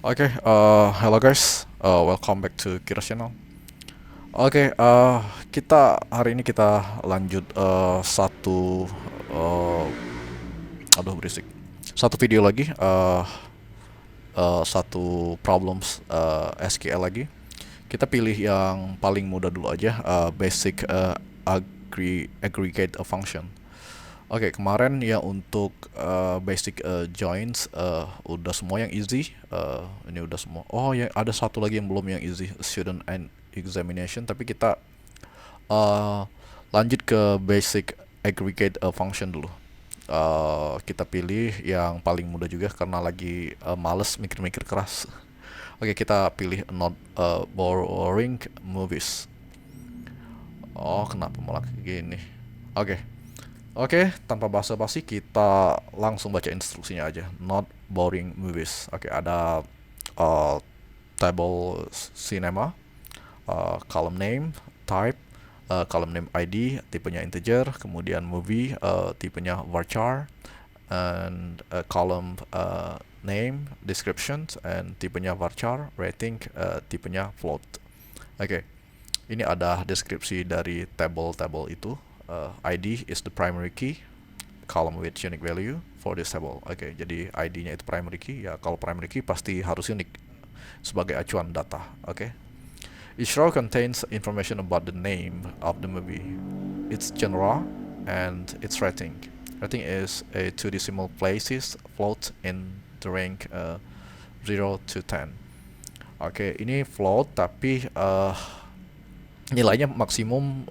Hello guys, welcome back to Kira Channel. Kita hari ini kita lanjut uh, aduh berisik, satu video lagi, satu problems SQL lagi. Kita pilih yang paling mudah dulu aja, basic aggregate a function. Kemarin ya untuk basic joins udah semua yang easy. Ini udah semua. Oh ya, ada satu lagi yang belum yang easy, student and examination. Tapi kita uh, lanjut ke basic aggregate function dulu. Kita pilih yang paling mudah juga karena lagi males mikir-mikir keras. Kita pilih not borrowing movies. Oh, kenapa malah kayak gini? Oke. Tanpa basa-basi kita langsung baca instruksinya aja. Not boring movies. Ada uh, table cinema, column name, type, column name ID, tipenya integer, kemudian movie, tipenya varchar, and column name, description, and tipenya varchar, rating, tipenya float. Ini ada deskripsi dari table itu. ID is the primary key, column with unique value for this table. Jadi ID-nya itu primary key. Ya, kalau primary key pasti harus unique sebagai acuan data. Each row contains information about the name of the movie, its genre, and its rating. Rating is a two decimal places float in the rank 0 to 10. Ini float tapi nilainya maksimum,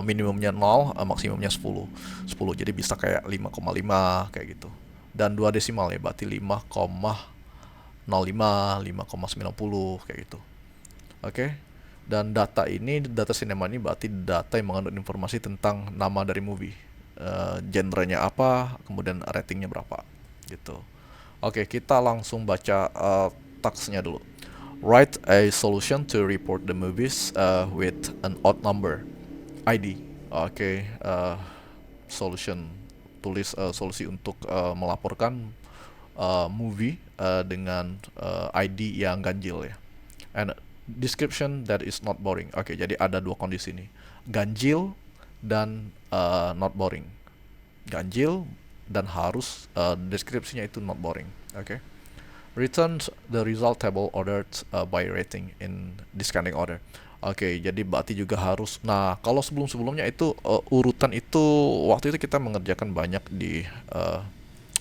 minimumnya 0, maksimumnya 10. Jadi bisa kayak 5,5 kayak gitu. Dan dua desimal ya, berarti 5,05, 5,90 kayak gitu. Dan data sinema ini berarti data yang mengandung informasi tentang nama dari movie. Genrenya apa, kemudian ratingnya berapa gitu. Kita langsung baca teksnya dulu. Write a solution to report the movies with an odd number ID. Solution, tulis solusi untuk melaporkan movie dengan ID yang ganjil ya. And description that is not boring. Jadi ada dua kondisi nih, ganjil dan not boring. Ganjil dan harus deskripsinya itu not boring. Return the result table ordered by rating in descending order. Jadi berarti juga harus. Nah, kalau sebelum-sebelumnya itu urutan itu waktu itu kita mengerjakan banyak di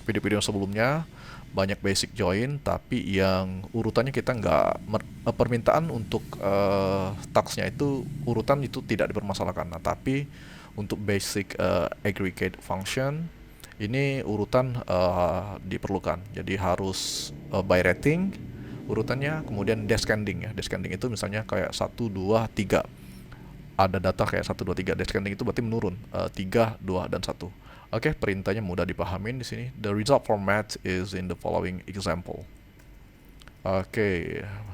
video-video sebelumnya, banyak basic join, tapi yang urutannya kita nggak permintaan untuk tasknya itu urutan itu tidak dipermasalahkan. Nah, tapi untuk basic aggregate function ini urutan diperlukan. Jadi harus by rating urutannya, kemudian descending ya. Descending itu misalnya kayak 1 2 3. Ada data kayak 1 2 3, descending itu berarti menurun 3 2 dan 1. Perintahnya mudah dipahamin di sini. The result format is in the following example.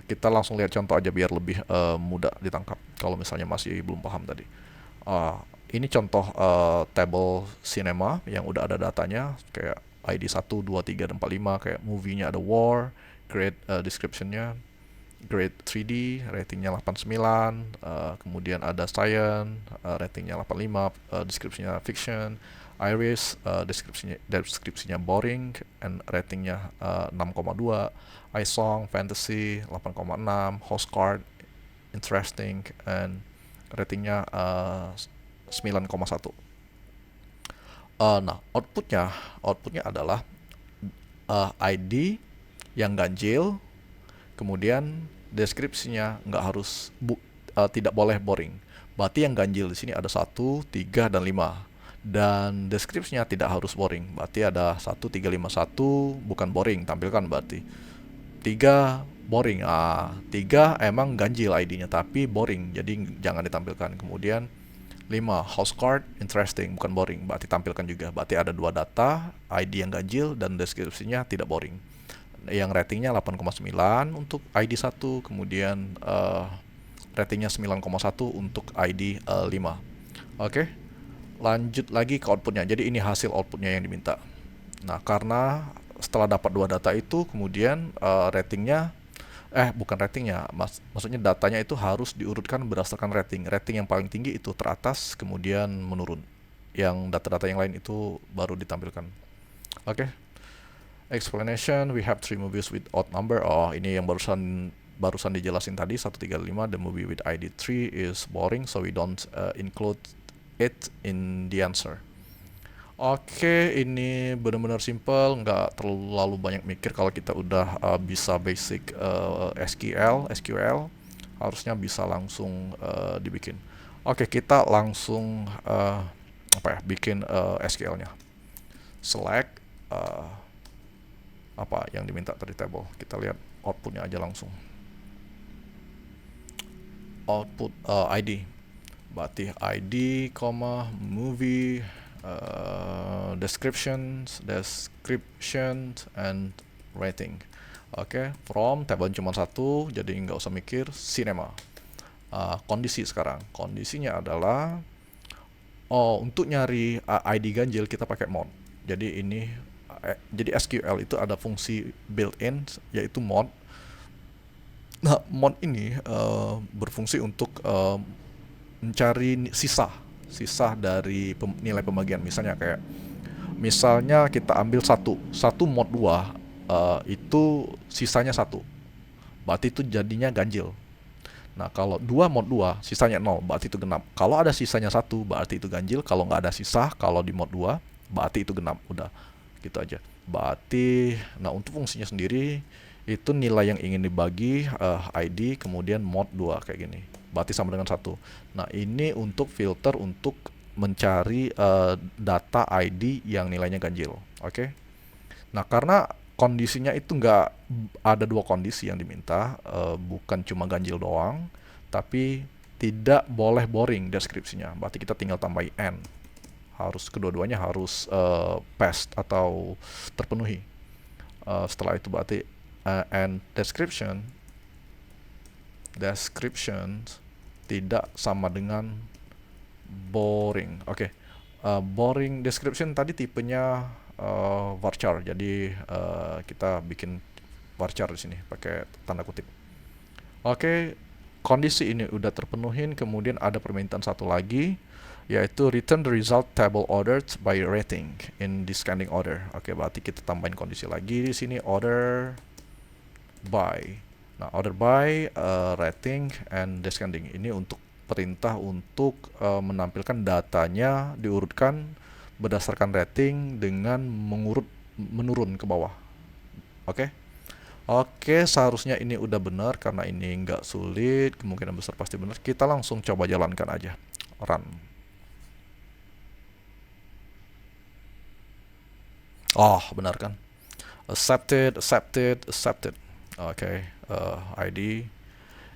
Kita langsung lihat contoh aja biar lebih mudah ditangkap kalau misalnya masih belum paham tadi. Ini contoh table cinema yang udah ada datanya kayak ID 1, 2, 3, dan 4, 5. Kayak movie-nya ada war, grade description-nya grade 3D, ratingnya 89, kemudian ada science, ratingnya 85, deskripsinya fiction, iris, deskripsinya boring, and ratingnya 6,2, iSong, fantasy 8,6, host card, interesting, and ratingnya 9,1. Nah, outputnya adalah ID yang ganjil, kemudian deskripsinya nggak harus tidak boleh boring. Berarti yang ganjil di sini ada 1, 3, dan 5. Dan deskripsinya tidak harus boring. Berarti ada 1, 3, 5, 1 bukan boring, tampilkan berarti. 3 boring. 3 emang ganjil ID-nya tapi boring, jadi jangan ditampilkan. Kemudian 5 house card interesting, bukan boring, berarti tampilkan juga. Berarti ada dua data, ID yang ganjil dan deskripsinya tidak boring. Yang ratingnya 8,9 untuk ID 1, kemudian ratingnya 9,1 untuk ID 5. Lanjut lagi ke outputnya. Jadi ini hasil outputnya yang diminta. Nah, karena setelah dapat dua data itu, kemudian ratingnya Bukan ratingnya, maksudnya datanya itu harus diurutkan berdasarkan rating. Rating yang paling tinggi itu teratas, kemudian menurun. Yang data-data yang lain itu baru ditampilkan. Oke. Explanation, we have three movies with odd number. Oh, ini yang barusan dijelasin tadi 135. The movie with ID 3 is boring, so we don't include it in the answer. Oke, ini benar-benar simple, nggak terlalu banyak mikir. Kalau kita udah bisa basic SQL, harusnya bisa langsung dibikin. Oke, kita langsung bikin SQL-nya. Select apa yang diminta tadi table. Kita lihat outputnya aja langsung. Output ID, berarti ID, movie, descriptions, and rating. Oke, from table cuma satu, jadi nggak usah mikir. Cinema. Kondisi sekarang. Kondisinya adalah untuk nyari ID ganjil kita pakai mod. Jadi ini jadi SQL itu ada fungsi built-in yaitu mod. Nah, mod ini berfungsi untuk mencari sisa dari nilai pembagian. Misalnya kita ambil satu mod 2 itu sisanya 1, berarti itu jadinya ganjil. Nah, kalau 2 mod 2 sisanya 0, berarti itu genap. Kalau ada sisanya 1, berarti itu ganjil. Kalau nggak ada sisa, kalau di mod 2, berarti itu genap. Udah, gitu aja. Berarti, nah untuk fungsinya sendiri, itu nilai yang ingin dibagi, ID, kemudian mod 2, kayak gini. Berarti sama dengan 1. Nah, ini untuk filter untuk mencari data ID yang nilainya ganjil. Oke? Nah, karena kondisinya itu nggak ada 2 kondisi yang diminta, bukan cuma ganjil doang, tapi tidak boleh boring deskripsinya. Berarti kita tinggal tambahin and. Kedua-duanya harus passed atau terpenuhi. Setelah itu berarti and description tidak sama dengan boring. Oke. Boring description tadi tipenya varchar. Jadi kita bikin varchar di sini pakai tanda kutip. Oke, kondisi ini udah terpenuhin. Kemudian ada permintaan satu lagi, yaitu return the result table ordered by rating in descending order. Oke, berarti kita tambahin kondisi lagi di sini, order by. Nah, order by rating and descending. Ini untuk perintah untuk menampilkan datanya diurutkan berdasarkan rating dengan menurun ke bawah. Oke. Oke, seharusnya ini udah benar karena ini nggak sulit, kemungkinan besar pasti benar. Kita langsung coba jalankan aja. Run. Oh, benar kan? Accepted. Oke, ID.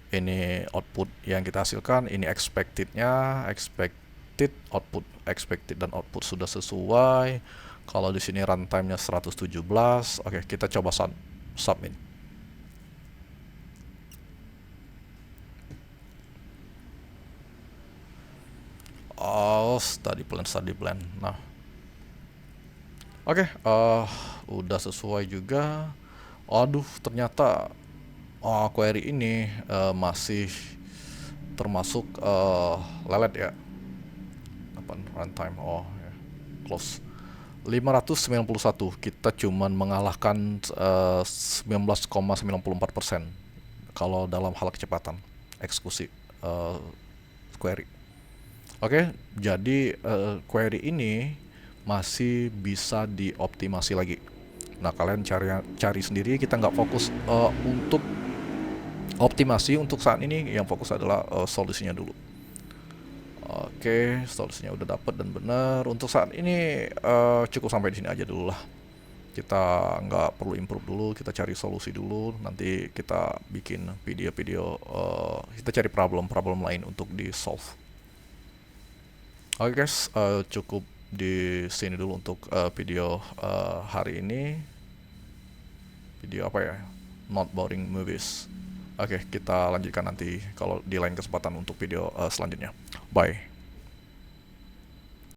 Ini output yang kita hasilkan, ini expected-nya, expected output, expected dan output sudah sesuai. Kalau di sini runtime-nya 117. Oke, kita coba submit. Oh, study plan. Nah, oke, udah sesuai juga. Aduh, ternyata query ini masih termasuk lelet ya. Apa runtime? Oh, ya. Close. 591, kita cuman mengalahkan 19,94% kalau dalam hal kecepatan eksekusi query. Oke, jadi query ini masih bisa dioptimasi lagi. Nah, kalian cari sendiri, kita nggak fokus untuk optimasi untuk saat ini. Yang fokus adalah solusinya dulu. Oke, solusinya udah dapet dan benar. Untuk saat ini cukup sampai di sini aja dulu lah. Kita nggak perlu improve dulu, kita cari solusi dulu. Nanti kita bikin video-video, kita cari problem lain untuk di solve. Oke guys, cukup di sini dulu untuk video hari ini. Video apa ya? Not boring movies. Oke, kita lanjutkan nanti kalau di lain kesempatan untuk video selanjutnya. Bye.